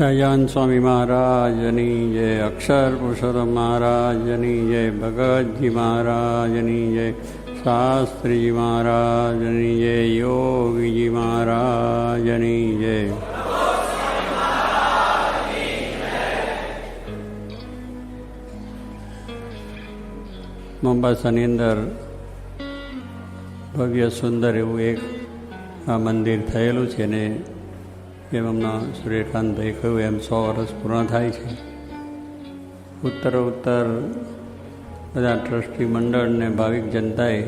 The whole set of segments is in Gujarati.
સહજાનંદ સ્વામી મહારાજની જય, અક્ષર પુરુષોત્તમ મહારાજની જય, ભગતજી મહારાજની જય, શાસ્ત્રીજી મહારાજની જય, યોગીજી મહારાજની જય. મોમ્બાસાની અંદર ભવ્ય સુંદર એવું એક આ મંદિર થયેલું છે ને એમ હમણાં સૂર્યકાંતભાઈ કહ્યું એમ 100 વર્ષ પૂર્ણ થાય છે. ઉત્તર બધા ટ્રસ્ટી મંડળ ને ભાવિક જનતાએ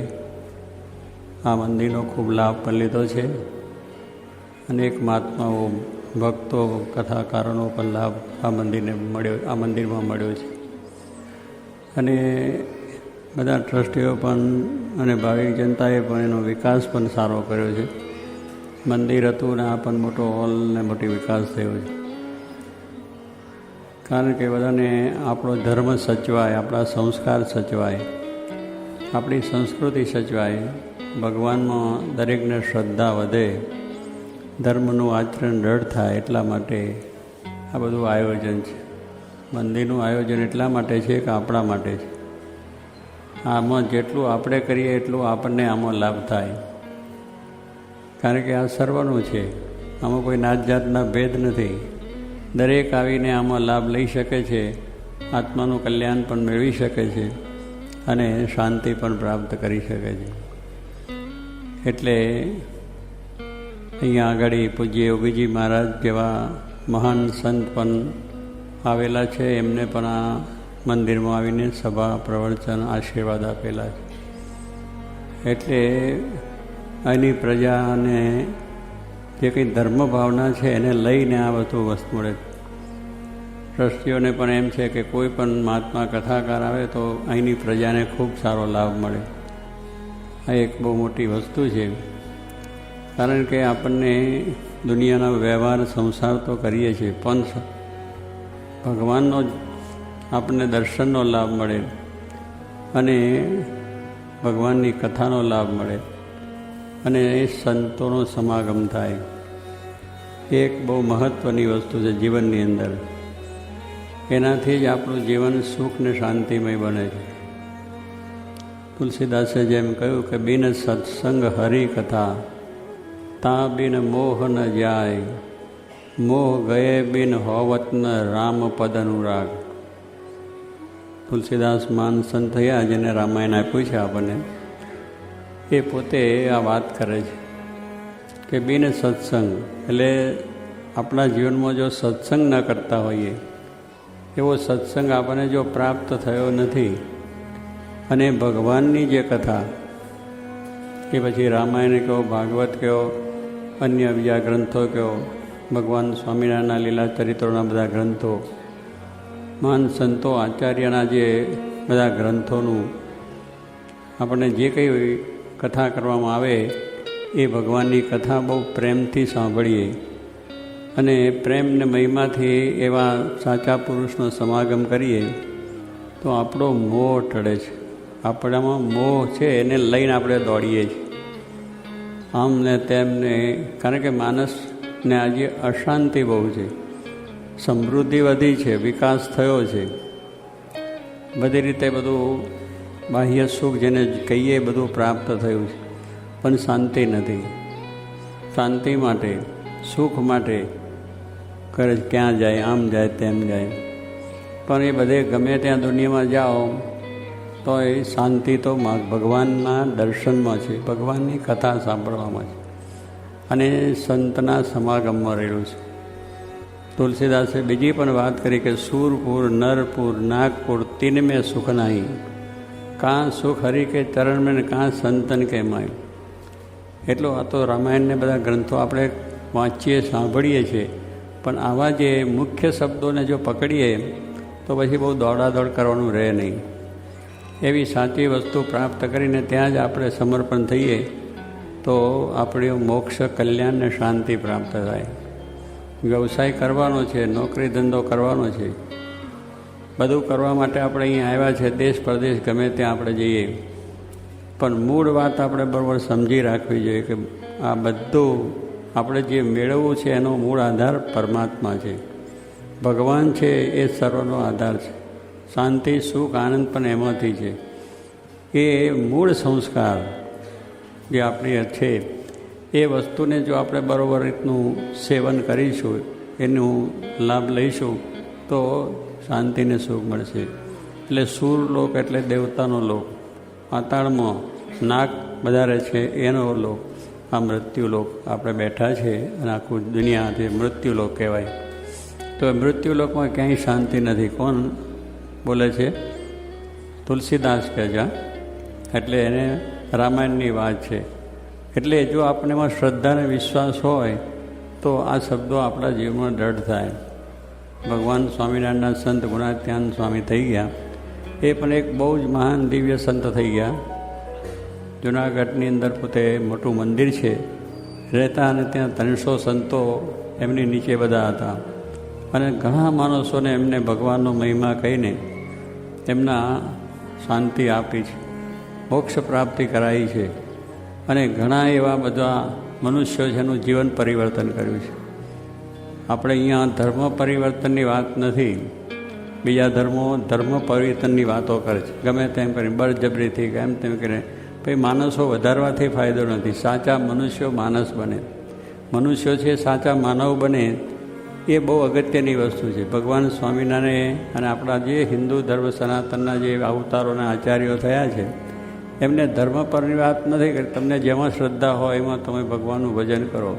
આ મંદિરનો ખૂબ લાભ પણ લીધો છે. અનેક મહાત્માઓ, ભક્તો, કથાકારોનો પણ લાભ આ મંદિરમાં મળ્યો છે. અને બધા ટ્રસ્ટીઓ પણ અને ભાવિક જનતાએ પણ એનો વિકાસ પણ સારો કર્યો છે. મંદિર હતું ને આ પણ મોટો હોલ ને મોટી વિકાસ થયો છે. કારણ કે બધાને આપણો ધર્મ સચવાય, આપણા સંસ્કાર સચવાય, આપણી સંસ્કૃતિ સચવાય, ભગવાનમાં દરેકને શ્રદ્ધા વધે, ધર્મનું આચરણ દ્રઢ થાય, એટલા માટે આ બધું આયોજન છે. મંદિરનું આયોજન એટલા માટે છે કે આપણા માટે છે. આમાં જેટલું આપણે કરીએ એટલું આપણને આમાં લાભ થાય. કારણ કે આ સર્વનું છે, આમાં કોઈ નાત જાતના ભેદ નથી. દરેક આવીને આમાં લાભ લઈ શકે છે, આત્માનું કલ્યાણ પણ મેળવી શકે છે અને શાંતિ પણ પ્રાપ્ત કરી શકે છે. એટલે અહીંયા આગળ પૂજ્ય યોગીજી મહારાજ જેવા મહાન સંત પણ આવેલા છે. એમને પણ આ મંદિરમાં આવીને સભા, પ્રવચન, આશીર્વાદ આપેલા છે. એટલે અહીંની પ્રજાને જે કંઈ ધર્મ ભાવના છે એને લઈને આ બધું વસ્તુ મળે. ટ્રસ્ટીઓને પણ એમ છે કે કોઈ પણ મહાત્મા કથાકાર આવે તો અહીંની પ્રજાને ખૂબ સારો લાભ મળે. આ એક બહુ મોટી વસ્તુ છે. કારણ કે આપણને દુનિયાના વ્યવહાર, સંસાર તો કરીએ છીએ, પણ ભગવાનનો આપણને દર્શનનો લાભ મળે અને ભગવાનની કથાનો લાભ મળે અને એ સંતોનો સમાગમ થાય. એક બહુ મહત્ત્વની વસ્તુ છે જીવનની અંદર. એનાથી જ આપણું જીવન સુખ ને શાંતિમય બને છે. તુલસીદાસે જેમ કહ્યું કે બિન સત્સંગ હરિકથા, તા બિન મોહ ન જાય, મોહ ગયે બિન હોવત ન રામ પદ અનુરાગ. તુલસીદાસ મહાન સંત થયા જેને રામાયણ આપ્યું છે આપણને. એ પોતે આ વાત કરે છે કે બિન સત્સંગ એટલે આપણા જીવનમાં જો સત્સંગ ન કરતા હોઈએ, એવો સત્સંગ આપણને જો પ્રાપ્ત થયો નથી અને ભગવાનની જે કથા, કે પછી રામાયણ કહો, ભાગવત કહો, અન્ય બીજા ગ્રંથો કહો, ભગવાન સ્વામિનારાયણના લીલા ચરિત્રોના બધા ગ્રંથો, મહાન સંતો આચાર્યના જે બધા ગ્રંથોનું આપણને જે કંઈ કથા કરવામાં આવે એ ભગવાનની કથા બહુ પ્રેમથી સાંભળીએ અને પ્રેમને મહિમાથી એવા સાચા પુરુષનો સમાગમ કરીએ તો આપણો મોહ ટળે છે. આપણામાં મોહ છે એને લઈને આપણે દોડીએ છીએ આમ ને તેમને. કારણ કે માણસને આજે અશાંતિ બહુ છે, સમૃદ્ધિ વધી છે, વિકાસ થયો છે, બધી રીતે બધું બાહ્ય સુખ જેને કહીએ બધું પ્રાપ્ત થયું છે, પણ શાંતિ નથી. શાંતિ માટે, સુખ માટે કરે ક્યાં જાય, આમ જાય, તેમ જાય, પણ એ બધે ગમે ત્યાં દુનિયામાં જાઓ તો એ શાંતિ તો ભગવાનના દર્શનમાં છે, ભગવાનની કથા સાંભળવામાં છે અને સંતના સમાગમમાં રહેલું છે. તુલસીદાસે બીજી પણ વાત કરી કે સુરપુર, નરપુર, નાગપુર તીન મેં સુખ નહીં, કાં સુખ હરિ કે ચરણ મેં ને કાં સંતન કે માય. એટલો આ તો રામાયણને બધા ગ્રંથો આપણે વાંચીએ, સાંભળીએ છીએ, પણ આવા જે મુખ્ય શબ્દોને જો પકડીએ તો પછી બહુ દોડાદોડ કરવાનું રહે નહીં. એવી સાચી વસ્તુ પ્રાપ્ત કરીને ત્યાં જ આપણે સમર્પણ થઈએ તો આપણે મોક્ષ, કલ્યાણ ને શાંતિ પ્રાપ્ત થાય. વ્યવસાય કરવાનો છે, નોકરી ધંધો કરવાનો છે, બધું કરવા માટે આપણે અહીંયા આવ્યા છે. દેશ પરદેશ ગમે ત્યાં આપણે જઈએ, પણ મૂળ વાત આપણે બરાબર સમજી રાખવી જોઈએ કે આ બધું આપણે જે મેળવવું છે એનો મૂળ આધાર પરમાત્મા છે. ભગવાન છે એ સર્વનો આધાર છે. શાંતિ, સુખ, આનંદ પણ એમાંથી છે. એ મૂળ સંસ્કાર જે આપણી છે એ વસ્તુને જો આપણે બરાબર રીતનું સેવન કરીશું, એનું લાભ લઈશું તો શાંતિને સુખ મળશે. એટલે સૂરલોક એટલે દેવતાનો લોક, પાતાળમાં નાગ વધારે છે એનો લોક, આ મૃત્યુલોક આપણે બેઠા છે અને આખું દુનિયા જે મૃત્યુલોક કહેવાય. તો મૃત્યુલોકમાં ક્યાંય શાંતિ નથી. કોણ બોલે છે? તુલસીદાસ કહે છે. એટલે એને રામાયણની વાત છે. એટલે જો આપણેમાં શ્રદ્ધા અને વિશ્વાસ હોય તો આ શબ્દો આપણા જીવનમાં દ્રઢ થાય. ભગવાન સ્વામિનારાયણના સંત ગુણાત્યાન સ્વામી થઈ ગયા. એ પણ એક બહુ જ મહાન દિવ્ય સંત થઈ ગયા. જૂનાગઢની અંદર પોતે મોટું મંદિર છે રહેતા, અને ત્યાં 300 સંતો એમની નીચે બધા હતા. અને ઘણા માણસોને એમને ભગવાનનો મહિમા કહીને એમના શાંતિ આપી છે, મોક્ષ પ્રાપ્તિ કરાવી છે. અને ઘણા એવા બધા મનુષ્યો છે એનું જીવન પરિવર્તન કર્યું છે. આપણે અહીંયા ધર્મ પરિવર્તનની વાત નથી. બીજા ધર્મો ધર્મ પરિવર્તનની વાતો કરે છે, ગમે તેમ કરીને બળજબરીથી એમ તેમ કરીને. ભાઈ, માણસો વધારવાથી ફાયદો નથી. સાચા મનુષ્યો માણસ બને, મનુષ્યો છે સાચા માનવ બને, એ બહુ અગત્યની વસ્તુ છે. ભગવાન સ્વામિનારાયણ અને આપણા જે હિન્દુ ધર્મ સનાતનના જે અવતારોના આચાર્યો થયા છે એમને ધર્મ પરની વાત નથી કરી. તમને જેમાં શ્રદ્ધા હોય એમાં તમે ભગવાનનું ભજન કરો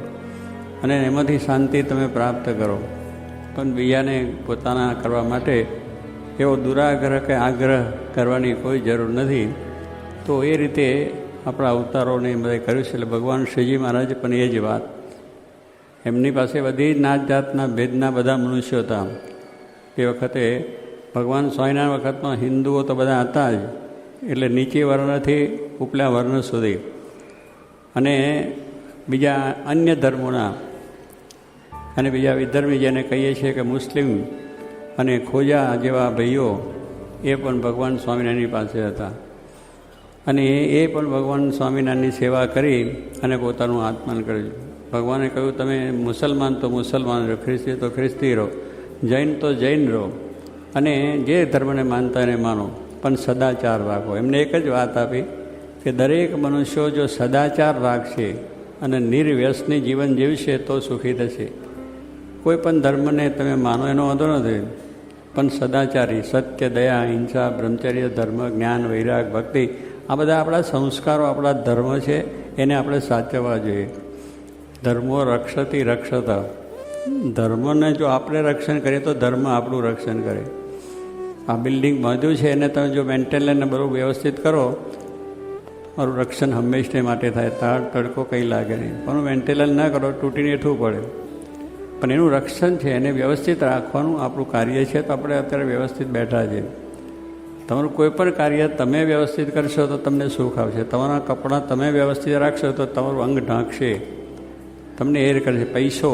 અને એમાંથી શાંતિ તમે પ્રાપ્ત કરો. પણ બીજાને પોતાના કરવા માટે એવો દુરાગ્રહ કે આગ્રહ કરવાની કોઈ જરૂર નથી. તો એ રીતે આપણા અવતારોને બધા કર્યું છે. એટલે ભગવાન શ્રીજી મહારાજ પણ એ જ વાત, એમની પાસે બધી નાત જાતના ભેદના બધા મનુષ્યો હતા. એ વખતે ભગવાન સ્વામિનારાયણ વખતમાં હિન્દુઓ તો બધા હતા જ, એટલે નીચે વર્ણથી ઉપલા વર્ણ સુધી, અને બીજા અન્ય ધર્મોના અને બીજા વિધર્મી જેને કહીએ છીએ કે મુસ્લિમ અને ખોજા જેવા ભાઈઓ એ પણ ભગવાન સ્વામિનારાયણની પાસે હતા. અને એ પણ ભગવાન સ્વામિનારાયણની સેવા કરી અને પોતાનું આત્માન કર્યું. ભગવાને કહ્યું, તમે મુસલમાન તો મુસલમાન રહો, ખ્રિસ્તી તો ખ્રિસ્તી રહો, જૈન તો જૈન રહો, અને જે ધર્મને માનતા એને માનો, પણ સદાચાર રાખો. એમને એક જ વાત આપી કે દરેક મનુષ્યો જો સદાચાર રાખશે અને નિર્વ્યસની જીવન જીવશે તો સુખી થશે. કોઈ પણ ધર્મને તમે માનો એનો વાંધો નથી, પણ સદાચારી, સત્ય, દયા, હિંસા, બ્રહ્મચર્ય, ધર્મ, જ્ઞાન, વૈરાગ, ભક્તિ, આ બધા આપણા સંસ્કારો, આપણા ધર્મ છે, એને આપણે સાચવવા જોઈએ. ધર્મો રક્ષતી રક્ષતા. ધર્મને જો આપણે રક્ષણ કરીએ તો ધર્મ આપણું રક્ષણ કરે. આ બિલ્ડિંગ બાંધ્યું છે એને તમે જો મેન્ટેન અને બરાબર વ્યવસ્થિત કરો, મારું રક્ષણ હંમેશને માટે થાય. તાળ તડકો કંઈ લાગે નહીં. પણ મેન્ટેન ના કરો, તૂટીને હેઠવું પડે. પણ એનું રક્ષણ છે, એને વ્યવસ્થિત રાખવાનું આપણું કાર્ય છે. તો આપણે અત્યારે વ્યવસ્થિત બેઠા છીએ. તમારું કોઈ પણ કાર્ય તમે વ્યવસ્થિત કરશો તો તમને સુખ આવશે. તમારા કપડાં તમે વ્યવસ્થિત રાખશો તો તમારું અંગ ઢાંકશે, તમને એર કરશે. પૈસો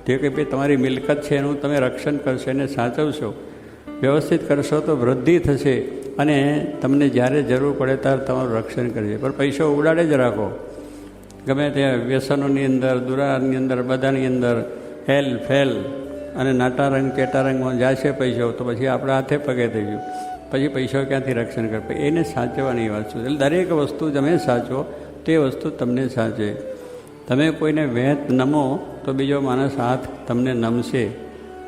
જે કંઈ ભાઈ તમારી મિલકત છે એનું તમે રક્ષણ કરશો, એને સાચવશો, વ્યવસ્થિત કરશો તો વૃદ્ધિ થશે, અને તમને જ્યારે જરૂર પડે ત્યારે તમારું રક્ષણ કરશે. પણ પૈસો ઉડાડે જ રાખો, ગમે ત્યાં વ્યસનોની અંદર, દુરાની અંદર, બધાની અંદર હેલ ફેલ અને નાટા રંગ કેટા રંગમાં જાય છે પૈસો, તો પછી આપણા હાથે પગે થઈ ગયું. પછી પૈસો ક્યાંથી રક્ષણ કરે? એને સાચવવાની વાત છે. એટલે દરેક વસ્તુ તમે સાચવો તે વસ્તુ તમને સાચવે. તમે કોઈને વહેત નમો તો બીજો માણસ હાથ તમને નમશે,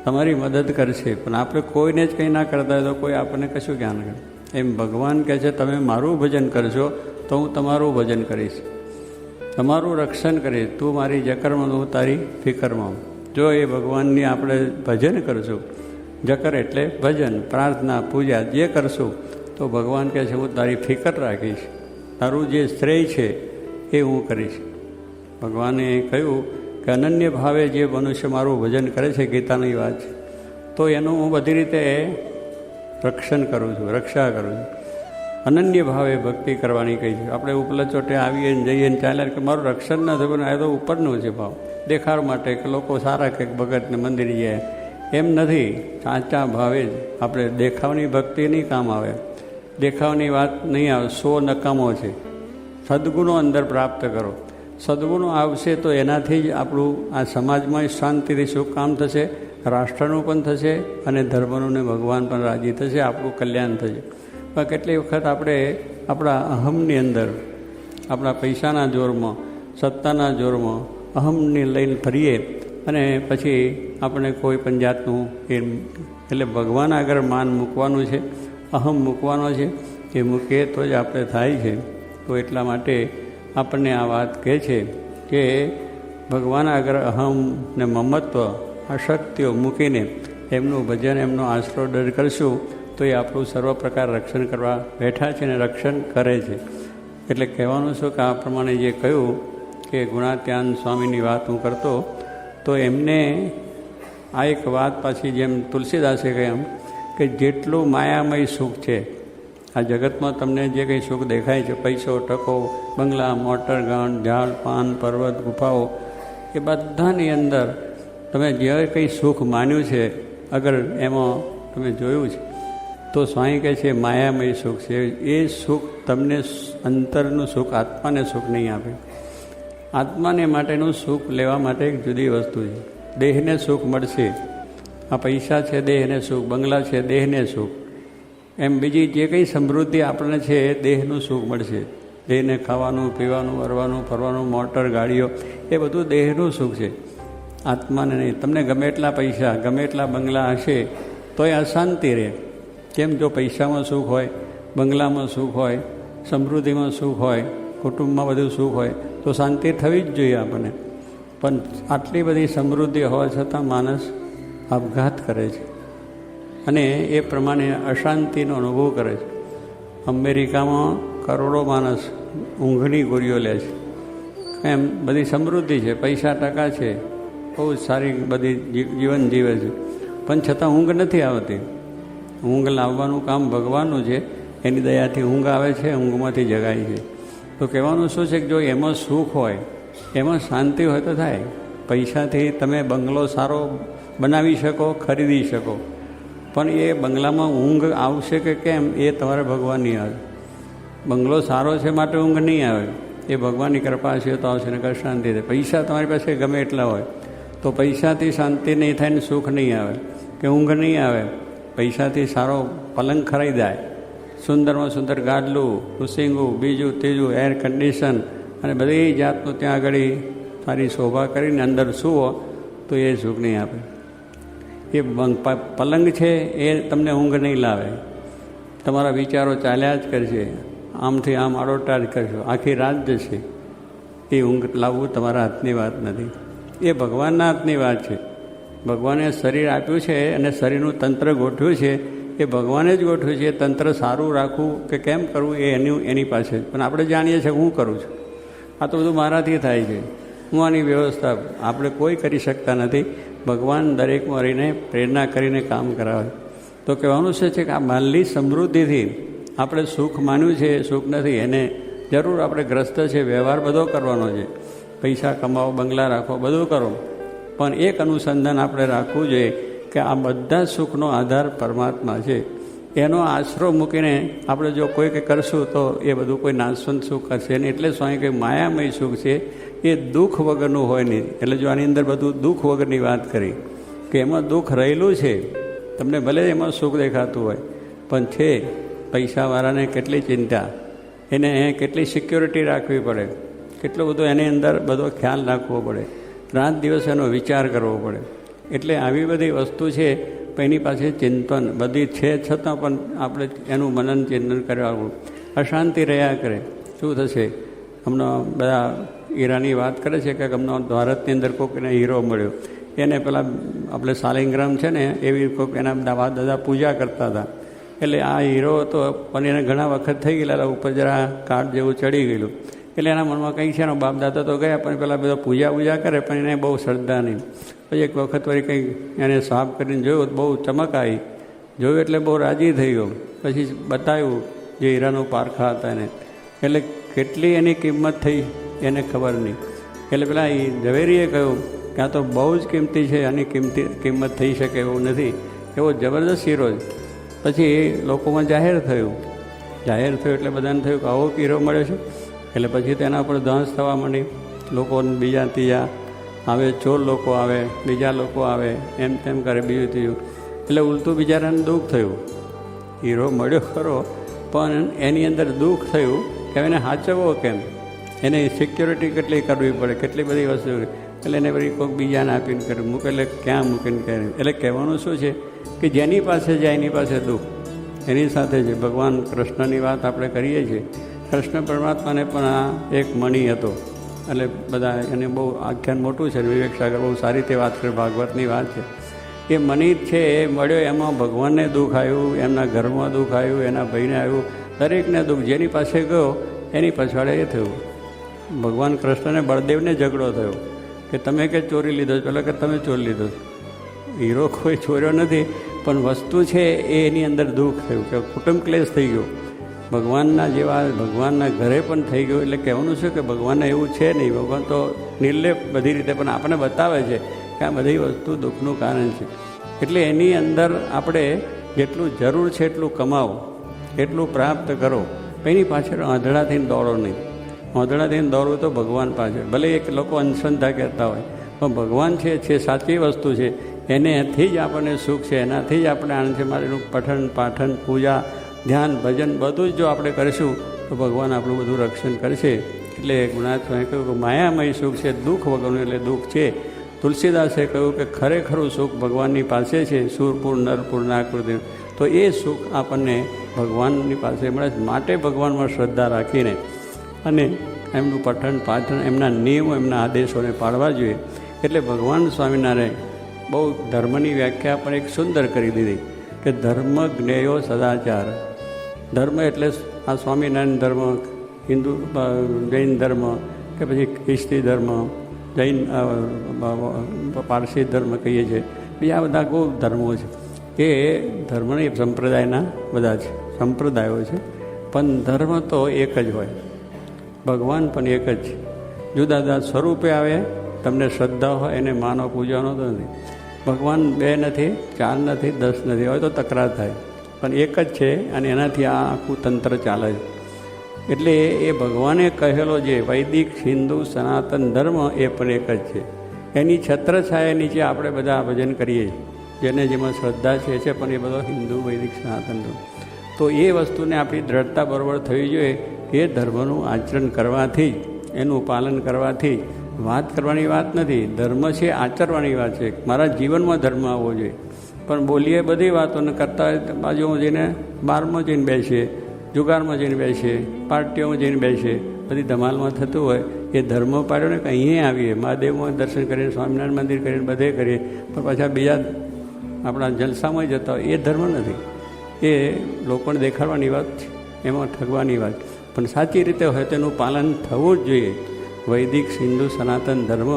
તમારી મદદ કરશે. પણ આપણે કોઈને જ કંઈ ના કરતા હોય તો કોઈ આપણને કશું જ્ઞાન કરે. એમ ભગવાન કહે છે, તમે મારું ભજન કરશો તો હું તમારું ભજન કરીશ, તમારું રક્ષણ કરીશ. તું મારી જકરમાં, હું તારી ફિકરમાં. જો એ ભગવાનની આપણે ભજન કરશું, જકર એટલે ભજન, પ્રાર્થના, પૂજા જે કરશું તો ભગવાન કહે છે હું તારી ફિકર રાખીશ, તારું જે શ્રેય છે એ હું કરીશ. ભગવાને કહ્યું કે અનન્ય ભાવે જે મનુષ્ય મારું ભજન કરે છે, ગીતાની વાત છે, તો એનું હું બધી રીતે રક્ષણ કરું છું, રક્ષા કરું છું. અનન્ય ભાવે ભક્તિ કરવાની કહી છે. આપણે ઉપલા ચોટે આવીએ ને જઈએ ને ચાલ્યા કે મારું રક્ષણ ન થયું, આ તો ઉપરનું છે ભાવ, દેખાડ માટે કે લોકો સારા કંઈક ભગતને મંદિર જાય, એમ નથી. સાચા ભાવે જ આપણે દેખાવની ભક્તિ નહીં કામ આવે, દેખાવની વાત નહીં આવે. 100 નકામો છે. સદગુણો અંદર પ્રાપ્ત કરો. સદગુણો આવશે તો એનાથી જ આપણું આ સમાજમાં શાંતિથી સુખ કામ થશે રાષ્ટ્રનું પણ થશે અને ધર્મનું ને ભગવાન પણ રાજી થશે, આપણું કલ્યાણ થશે. પણ કેટલી વખત આપણે આપણા અહમની અંદર, આપણા પૈસાના જોરમાં, સત્તાના જોરમાં અહમને લઈને ફરીએ અને પછી આપણે કોઈ પણ જાતનું એટલે ભગવાન આગળ માન મૂકવાનું છે, અહમ મૂકવાનો છે. એ મૂકીએ તો જ આપણે થાય છે. તો એટલા માટે આપણને આ વાત કહે છે કે ભગવાન આગળ અહમ ને મમત્વ અશક્તિઓ મૂકીને એમનું ભજન, એમનો આશરો દર કરશું તો એ આપણું સર્વ પ્રકાર રક્ષણ કરવા બેઠા છે અને રક્ષણ કરે છે. એટલે કહેવાનું છું કે આ પ્રમાણે જે કહ્યું કે ગુણાત્યાન સ્વામીની વાત હું કરતો, તો એમને આ એક વાત પાછી જેમ તુલસીદાસે કહ્યું કે જેટલું માયામય સુખ છે આ જગતમાં, તમને જે કંઈ સુખ દેખાય છે, પૈસો, ટકો, બંગલા, મોટર, ગાંઠ, ઝાડ, પાન, પર્વત, ગુફાઓ, એ બધાની અંદર તમે જે કંઈ સુખ માન્યું છે, અગર એમાં તમે જોયું છે તો સ્વામી કહે છે માયામય સુખ છે. એ સુખ તમને અંતરનું સુખ, આત્માને સુખ નહીં આપે. આત્માને માટેનું સુખ લેવા માટે એક જુદી વસ્તુ છે. દેહને સુખ મળશે, આ પૈસા છે દેહને સુખ, બંગલા છે દેહને સુખ, એમ બીજી જે કંઈ સમૃદ્ધિ આપણને છે એ દેહનું સુખ મળશે. દેહને ખાવાનું, પીવાનું, હરવાનું, ફરવાનું, મોટર, ગાડીઓ, એ બધું દેહનું સુખ છે, આત્માને નહીં. તમને ગમે એટલા પૈસા, ગમે એટલા બંગલા હશે તોય અશાંતિ રહે. કેમ? જો પૈસામાં સુખ હોય, બંગલામાં સુખ હોય, સમૃદ્ધિમાં સુખ હોય, કુટુંબમાં બધું સુખ હોય તો શાંતિ થવી જ જોઈએ આપણને. પણ આટલી બધી સમૃદ્ધિ હોવા છતાં માણસ આપઘાત કરે છે અને એ પ્રમાણે અશાંતિનો અનુભવ કરે છે. અમેરિકામાં કરોડો માણસ ઊંઘની ગોળીઓ લે છે. એમ બધી સમૃદ્ધિ છે, પૈસા ટકા છે, બહુ સારી બધી જીવન જીવે છે, પણ છતાં ઊંઘ નથી આવતી. ઊંઘ લાવવાનું કામ ભગવાનનું છે, એની દયાથી ઊંઘ આવે છે, ઊંઘમાંથી જગાય છે. તો કહેવાનું શું છે કે જો એમાં સુખ હોય, એમાં શાંતિ હોય તો થાય. પૈસાથી તમે બંગલો સારો બનાવી શકો, ખરીદી શકો, પણ એ બંગલામાં ઊંઘ આવશે કે કેમ એ તમારે ભગવાન નહીં આવે. બંગલો સારો છે માટે ઊંઘ નહીં આવે, એ ભગવાનની કૃપા છે તો આવશે, નકર શાંતિ થાય. પૈસા તમારી પાસે ગમે એટલા હોય તો પૈસાથી શાંતિ નહીં થાય ને સુખ નહીં આવે કે ઊંઘ નહીં આવે. પૈસાથી સારો પલંગ ખરીદાય, સુંદરમાં સુંદર ગાદલું, કુસિંગું, બીજું ત્રીજું, એર કન્ડિશન અને બધી જાતનું ત્યાં આગળ સારી શોભા કરીને અંદર સૂવો તો એ સુખ નહીં આપે. એ પલંગ છે એ તમને ઊંઘ નહીં લાવે. તમારા વિચારો ચાલ્યા જ કરશે, આમથી આમ આડોટા જ કરશો, આખી રાત જશે. એ ઊંઘ લાવવું તમારા હાથની વાત નથી, એ ભગવાનના હાથની વાત છે. ભગવાને શરીર આપ્યું છે અને શરીરનું તંત્ર ગોઠવ્યું છે, એ ભગવાને જ ગોઠવ્યું છે. એ તંત્ર સારું રાખવું કે કેમ કરવું એ એની પાસે જ. પણ આપણે જાણીએ છીએ કે હું કરું છું, આ તો બધું મારાથી થાય છે, હું આની વ્યવસ્થા, આપણે કોઈ કરી શકતા નથી. ભગવાન દરેકમાં રહીને પ્રેરણા કરીને કામ કરાવે. તો કહેવાનું છે કે આ માલની સમૃદ્ધિથી આપણે સુખ માન્યું છે, એ સુખ નથી. એને જરૂર આપણે ગ્રસ્ત છે, વ્યવહાર બધો કરવાનો છે, પૈસા કમાવો, બંગલા રાખો, બધું કરો, પણ એક અનુસંધાન આપણે રાખવું જોઈએ કે આ બધા સુખનો આધાર પરમાત્મા છે. એનો આશરો મૂકીને આપણે જો કોઈ કંઈ કરશું તો એ બધું કોઈ નાશવંત સુખ કરશે નહીં. એટલે સ્વામી કંઈ માયામય સુખ છે એ દુઃખ વગરનું હોય નહીં. એટલે જો આની અંદર બધું દુઃખ વગરની વાત કરી કે એમાં દુઃખ રહેલું છે, તમને ભલે એમાં સુખ દેખાતું હોય પણ છે. પૈસાવાળાને કેટલી ચિંતા, એને કેટલી સિક્યોરિટી રાખવી પડે, કેટલો બધો એની અંદર બધો ખ્યાલ રાખવો પડે, રાત દિવસ એનો વિચાર કરવો પડે. એટલે આવી બધી વસ્તુ છે, પણ એની પાસે ચિંતન બધી છે છતાં પણ આપણે એનું મનન ચિંતન કરવાનું. અશાંતિ રહ્યા કરે, શું થશે? હમણાં બધા હીરાની વાત કરે છે કે હમણાં ભારતની અંદર કોઈકને હીરો મળ્યો, એને પેલા આપણે શાલિગ્રામ છે ને એવી કોઈક એના દાદા પૂજા કરતા હતા. એટલે આ હીરો હતો પણ એને ઘણા વખત થઈ ગયેલા, ઉપર જરા કાટ જેવું ચડી ગયેલું. એટલે એના મનમાં કંઈ છે ને બાપ દાદા તો ગયા પણ પેલા બધા પૂજા કરે પણ એને બહુ શ્રદ્ધા નહીં. પછી એક વખત વળી કંઈક એને સાફ કરીને જોયું, બહુ ચમક આવી, જોયું એટલે બહુ રાજી થઈ ગયો. પછી બતાવ્યું જે હીરાનું પારખા હતા એને, એટલે કેટલી એની કિંમત થઈ એને ખબર નહીં. એટલે પેલા એ ઝવેરીએ કહ્યું કે આ તો બહુ જ કિંમતી છે, આની કિંમત થઈ શકે એવું નથી, એવો જબરદસ્ત હીરો છે. પછી લોકોમાં જાહેર થયું એટલે બધાને થયું કે આવો હીરો મળ્યો છે. એટલે પછી તેના પર દહસ થવા માંડી, લોકો બીજા ત્રીજા આવે ચોર લોકો આવે, બીજા લોકો આવે, એમ તેમ કરે, બીજું ત્રીજું. એટલે ઉલટું બિચારાને દુઃખ થયું. હીરો મળ્યો ખરો, પણ એની અંદર દુઃખ થયું કે એને સાચવવો કેમ, એને સિક્યોરિટી કેટલી કરવી પડે, કેટલી બધી વસ્તુ, એટલે એને પછી કોઈક બીજાને આપીને કર્યું, મૂકે એટલે ક્યાં મૂકીને કર્યું. એટલે કહેવાનું શું છે કે જેની પાસે જાય એની પાસે દુઃખ એની સાથે છે. ભગવાન કૃષ્ણની વાત આપણે કરીએ છીએ. કૃષ્ણ પરમાત્માને પણ આ એક મણિ હતો. એટલે બધા એને બહુ આખ્યાન મોટું છે, વિવેક સાગર બહુ સારી રીતે વાત કરે, ભાગવતની વાત છે. એ મણિ છે એ મળ્યો, એમાં ભગવાનને દુઃખ આવ્યું, એમના ઘરમાં દુઃખ આવ્યું, એના ભાઈને આવ્યું, દરેકને દુઃખ. જેની પાસે ગયો એની પછાડે એ થયું. ભગવાન કૃષ્ણને બળદેવને ઝઘડો થયો કે તમે કે ચોરી લીધો, પેલા કે તમે ચોરી લીધો. હીરો કોઈ ચોર્યો નથી, પણ વસ્તુ છે એ એની અંદર દુઃખ થયું કે કુટુંબ ક્લેશ થઈ ગયો. ભગવાનના જેવા ભગવાનના ઘરે પણ થઈ ગયું. એટલે કહેવાનું છે કે ભગવાનને એવું છે નહીં. ભગવાન તો નિર્લેપ બધી રીતે પણ આપણને બતાવે છે કે આ બધી વસ્તુ દુઃખનું કારણ છે. એટલે એની અંદર આપણે જેટલું જરૂર છે એટલું કમાવો, એટલું પ્રાપ્ત કરો. એની પાછળ આંધળા થઈને દોડો નહીં. આંધળા થઈને દોડવું તો ભગવાન પાછળ. ભલે એક લોકો અંધશ્રદ્ધા કહેતા હોય, પણ ભગવાન છે સાચી વસ્તુ છે. એનેથી જ આપણને સુખ છે, એનાથી જ આપણે આનંદ છે. મારેનું પઠન પાઠન પૂજા ધ્યાન ભજન બધું જ જો આપણે કરીશું તો ભગવાન આપણું બધું રક્ષણ કરશે. એટલે ગુણાત સ્વામી કહ્યું કે માયામય સુખ છે, દુઃખ વગરનું એટલે દુઃખ છે. તુલસીદાસે કહ્યું કે ખરેખરું સુખ ભગવાનની પાસે છે, સુરપુર નરપુર નાકૃતિ. તો એ સુખ આપણને ભગવાનની પાસે મળે. માટે ભગવાનમાં શ્રદ્ધા રાખીને અને એમનું પઠન પાઠન, એમના નિયમો, એમના આદેશોને પાળવા જોઈએ. એટલે ભગવાન સ્વામિનારાયણ બહુ ધર્મની વ્યાખ્યા પણ એક સુંદર કરી દીધી કે ધર્મ જ્ઞેયો સદાચાર. ધર્મ એટલે આ સ્વામિનારાયણ ધર્મ, હિન્દુ જૈન ધર્મ, કે પછી ખ્રિસ્તી ધર્મ, જૈન પારસી ધર્મ કહીએ છીએ, બીજા બધા બહુ ધર્મો છે. એ ધર્મની સંપ્રદાયના બધા છે, સંપ્રદાયો છે. પણ ધર્મ તો એક જ હોય, ભગવાન પણ એક જ છે. જુદા જુદા સ્વરૂપે આવે, તમને શ્રદ્ધા હોય એને માનો, પૂજાનો તો નથી. ભગવાન 2 નથી, 4 નથી, 10 નથી, હોય તો તકરાર થાય, પણ એક જ છે. અને એનાથી આ આખું તંત્ર ચાલે છે. એટલે એ ભગવાને કહેલો જે વૈદિક હિન્દુ સનાતન ધર્મ એ પણ એક જ છે. એની છત્રછાયા નીચે આપણે બધા ભજન કરીએ છીએ, જેને જેમાં શ્રદ્ધા છે પણ એ બધો હિન્દુ વૈદિક સનાતન ધર્મ. તો એ વસ્તુને આપણી દ્રઢતા બરોબર થવી જોઈએ. એ ધર્મનું આચરણ કરવાથી જ, એનું પાલન કરવાથી જ, વાત કરવાની વાત નથી, ધર્મ છે આચરવાની વાત છે. મારા જીવનમાં ધર્મ આવવો જોઈએ. પણ બોલીએ બધી વાતોને કરતા હોય, બાજુમાં જઈને બારમાં જઈને બેસીએ, જુગારમાં જઈને બેસીએ, પાર્ટીઓમાં જઈને બેસીએ, બધી ધમાલમાં થતું હોય. એ ધર્મ પાડ્યો ને કે અહીંયા આવીએ, મહાદેવમાં દર્શન કરીને, સ્વામિનારાયણ મંદિર કરીને બધે કરીએ, પણ પાછા બીજા આપણા જલસામાં જતા હોય, એ ધર્મ નથી. એ લોકોને દેખાડવાની વાત છે, એમાં ઠગવાની વાત. પણ સાચી રીતે હોય તેનું પાલન થવું જ જોઈએ. વૈદિક હિન્દુ સનાતન ધર્મ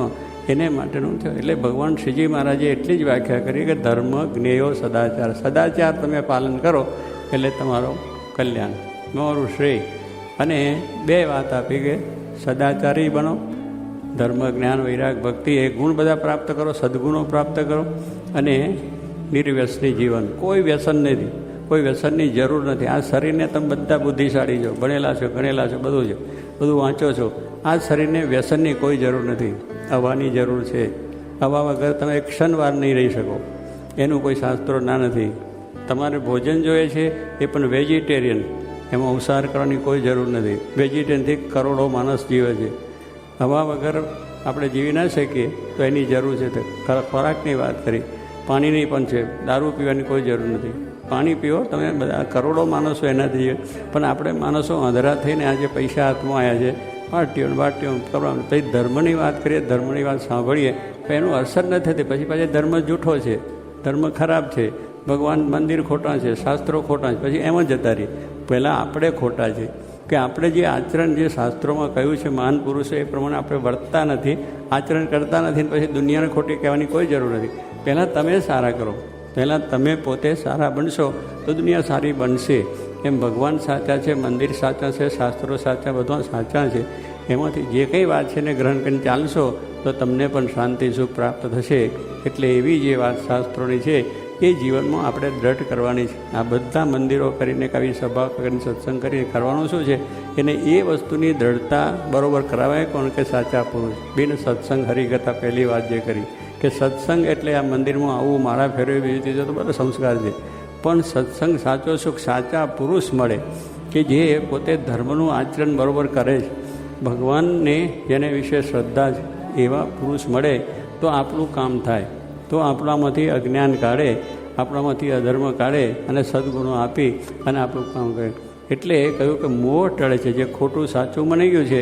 એને માટેનું છે. એટલે ભગવાન શ્રીજી મહારાજે એટલી જ વ્યાખ્યા કરી કે ધર્મ જ્ઞેયો સદાચાર. સદાચાર તમે પાલન કરો એટલે તમારો કલ્યાણ, તમારું શ્રેય. અને 2 વાત આપી કે સદાચારી બનો, ધર્મ જ્ઞાન વૈરાગ ભક્તિ એ ગુણ બધા પ્રાપ્ત કરો, સદ્ગુણો પ્રાપ્ત કરો. અને નિર્વ્યસની જીવન, કોઈ વ્યસન નથી, કોઈ વ્યસનની જરૂર નથી. આ શરીરને તમે બધા બુદ્ધિશાળી છો, ભણેલા છો, ગણેલા છો, બધું છે, બધું વાંચો છો. આ શરીરને વ્યસનની કોઈ જરૂર નથી. હવાની જરૂર છે. હવા વગર તમે એક ક્ષણવાર નહીં રહી શકો, એનું કોઈ શાસ્ત્રો ના નથી. તમારે ભોજન જોઈએ છે એ પણ વેજીટેરિયન, એમાં ઉસાર કરવાની કોઈ જરૂર નથી. વેજીટેરિયનથી કરોડો માણસ જીવે છે. હવા વગર આપણે જીવી ના શકીએ તો એની જરૂર છે. ખોરાકની વાત કરી, પાણીની પણ છે. દારૂ પીવાની કોઈ જરૂર નથી. પાણી પીવો તમે, બધા કરોડો માણસો એનાથી. પણ આપણે માણસો અંધરા થઈને આજે પૈસા હાથમાં આવ્યા છે, પાર્ટીઓ કરવાનું. પછી ધર્મની વાત કરીએ, ધર્મની વાત સાંભળીએ તો એનું અસર ન થતી. પછી ધર્મ જૂઠો છે, ધર્મ ખરાબ છે, ભગવાન મંદિર ખોટા છે, શાસ્ત્રો ખોટા છે, પછી એમ જ જતા રહીએ. પહેલાં આપણે ખોટા છે કે આપણે જે આચરણ જે શાસ્ત્રોમાં કહ્યું છે મહાન પુરુષો એ પ્રમાણે આપણે વર્તતા નથી, આચરણ કરતા નથી. પછી દુનિયાને ખોટી કહેવાની કોઈ જરૂર નથી. પહેલાં તમે સારા કરો, પહેલાં તમે પોતે સારા બનશો તો દુનિયા સારી બનશે. એમ ભગવાન સાચા છે, મંદિર સાચા છે, શાસ્ત્રો સાચા, બધા સાચા છે. એમાંથી જે કંઈ વાત છે એને ગ્રહણ કરીને ચાલશો તો તમને પણ શાંતિ સુખ પ્રાપ્ત થશે. એટલે એવી જે વાત શાસ્ત્રોની છે એ જીવનમાં આપણે દ્રઢ કરવાની છે. આ બધા મંદિરો કરીને આવી સભા કરીને સત્સંગ કરીને કરવાનું શું છે, એને એ વસ્તુની દ્રઢતા બરાબર કરાવાય. કોણ કે સાચા પુરુષ. બિન સત્સંગ હરિકથા પહેલી વાત જે કરી કે સત્સંગ એટલે આ મંદિરમાં આવું માળા ફેરવી બીજી ચીજો તો બધા સંસ્કાર છે, પણ સત્સંગ સાચો સુખ સાચા પુરુષ મળે કે જે પોતે ધર્મનું આચરણ બરાબર કરે છે, ભગવાનને જેને વિશે શ્રદ્ધા છે એવા પુરુષ મળે તો આપણું કામ થાય, તો આપણામાંથી અજ્ઞાન કાઢે, આપણામાંથી અધર્મ કાઢે અને સદ્ગુણો આપી અને આપણું કામ કરે. એટલે કહ્યું કે મોહ ટળે છે. જે ખોટું સાચું બની ગયું છે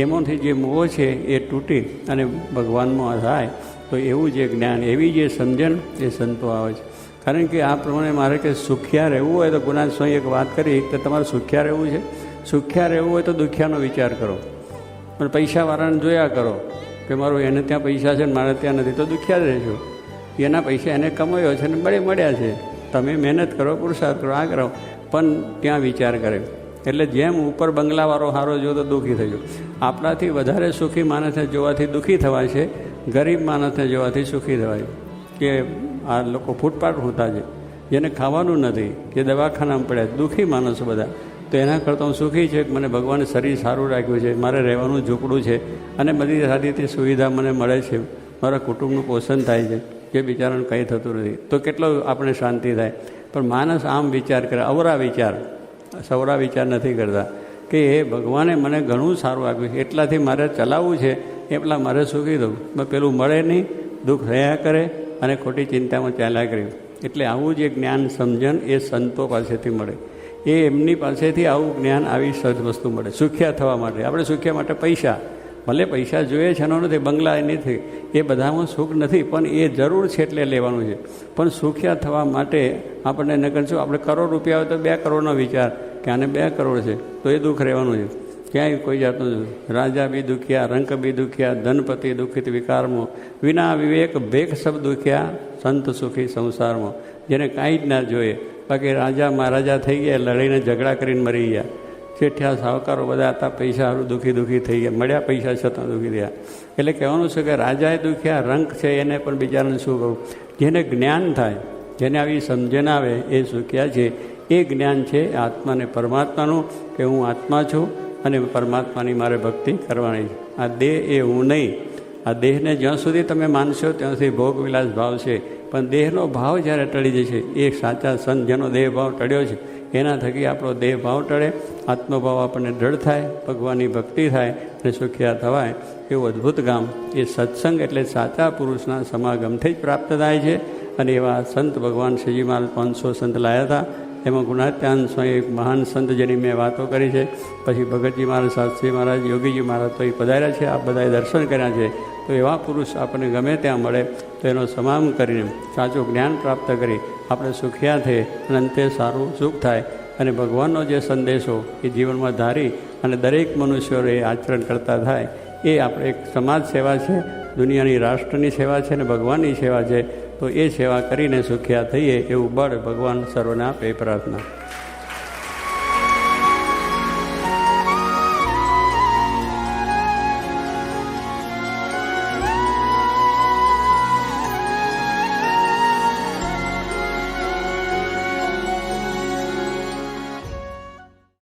એમાંથી જે મોહ છે એ તૂટી અને ભગવાનમાં થાય તો એવું જે જ્ઞાન, એવી જે સમજણ એ સંતો આવે છે. કારણ કે આ પ્રમાણે મારે કે સુખિયા રહેવું હોય તો ગુનાથ સ્વામી એક વાત કરી કે તમારે સુખિયા રહેવું છે, સુખિયા રહેવું હોય તો દુખિયાનો વિચાર કરો, પણ પૈસાવાળાને જોયા કરો કે મારું એને ત્યાં પૈસા છે ને મારે ત્યાં નથી, તો દુખિયા જ રહેજો. એના પૈસા એને કમાયો છે ને મળ્યા છે, તમે મહેનત કરો, પુરુષાર્થ કરો, આ કરો, પણ ત્યાં વિચાર કરે. એટલે જેમ ઉપર બંગલાવાળો હારો જો તો દુઃખી થયો. આપણાથી વધારે સુખી માણસને જોવાથી દુઃખી થવાય છે, ગરીબ માણસને જોવાથી સુખી થવાય. કે આ લોકો ફૂટપાથ હોતા છે, જેને ખાવાનું નથી, જે દવાખાનામાં પડ્યા, દુઃખી માણસો બધા, તો એના કરતાં હું સુખી છે કે મને ભગવાને શરીર સારું રાખ્યું છે, મારે રહેવાનું ઝૂંપડું છે અને બધી સારી રીતે સુવિધા મને મળે છે, મારા કુટુંબનું પોષણ થાય છે, જે બિચારાને કંઈ થતું નથી, તો કેટલો આપણે શાંતિ થાય. પણ માણસ આમ વિચાર કરે, અવરા વિચાર, સવરા વિચાર નથી કરતા કે એ ભગવાને મને ઘણું સારું આપ્યું છે, એટલાથી મારે ચલાવવું છે, એટલા મારે સુખી થવું. પેલું મળે નહીં, દુઃખ રહ્યા કરે અને ખોટી ચિંતામાં ચાલ્યા કર્યું. એટલે આવું જે જ્ઞાન સમજણ એ સંતો પાસેથી મળે, એ એમની પાસેથી આવું જ્ઞાન, આવી સહજ વસ્તુ મળે. સુખ્યા થવા માટે, આપણે સુખ્યા માટે પૈસા, ભલે પૈસા જોઈએ છે એનો નથી, બંગલા એ નથી, એ બધામાં સુખ નથી, પણ એ જરૂર છે એટલે લેવાનું છે. પણ સુખ્યા થવા માટે આપણને ન કરશું, આપણે કરોડ રૂપિયા હોય તો 2 કરોડનો વિચાર કે આને 2 કરોડ છે તો એ દુઃખ રહેવાનું છે. ક્યાંય કોઈ જાતનું રાજા બી દુખ્યા, રંક બી દુખ્યા, ધનપતિ દુઃખિત વિકારમાં, વિના વિવેક ભેખ સબ દુખ્યા, સંત સુખી સંસારમાં. જેને કાંઈ જ ના જોઈએ, બાકી રાજા મહારાજા થઈ ગયા, લડીને ઝઘડા કરીને મરી ગયા. શેઠિયા સાવકારો બધા હતા, પૈસા સારું દુઃખી થઈ ગયા, મળ્યા પૈસા છતાં દુઃખી થયા. એટલે કહેવાનું છે કે રાજાએ દુખ્યા, રંક છે એને પણ બિચારાને શું કહું. જેને જ્ઞાન થાય, જેને આવી સમજણ આવે એ સુખ્યા છે. એ જ્ઞાન છે આત્માને પરમાત્માનું, કે હું આત્મા છું અને પરમાત્માની મારે ભક્તિ કરવાની છે. આ દેહ એ હું નહીં. આ દેહને જ્યાં સુધી તમે માનશો ત્યાં સુધી ભોગવિલાસ ભાવ છે, પણ દેહનો ભાવ જ્યારે ટળી જશે, એ સાચા સંત જેનો દેહ ભાવ ટળ્યો છે એના થકી આપણો દેહ ભાવ ટળે, આત્મભાવ આપણને દ્રઢ થાય, ભગવાનની ભક્તિ થાય અને સુખિયા થવાય. એવું અદ્ભુત ગામ એ સત્સંગ એટલે સાચા પુરુષના સમાગમથી જ પ્રાપ્ત થાય છે. અને એવા સંત ભગવાન શ્રીજી મહારાજ 500 સંત લાયા હતા. એમાં ગુણાત્યાન સ્વામી એક મહાન સંત જેની મેં વાતો કરી છે. પછી ભગતજી મહારાજ, શાસ્ત્રી મહારાજ, યોગીજી મહારાજ તો એ પધાર્યા છે, આ બધાએ દર્શન કર્યા છે. તો એવા પુરુષ આપણને ગમે ત્યાં મળે તો એનો સમામ કરીને સાચું જ્ઞાન પ્રાપ્ત કરી આપણે સુખિયા થઈએ અને અંતે સારું સુખ થાય. અને ભગવાનનો જે સંદેશો એ જીવનમાં ધારી અને દરેક મનુષ્યોએ આચરણ કરતા થાય, એ આપણે એક સમાજ સેવા છે, દુનિયાની રાષ્ટ્રની સેવા છે અને ભગવાનની સેવા છે. તો એ સેવા કરીને સુખિયા થઈએ એવું બળ ભગવાન સર્વને આપે, પ્રાર્થના.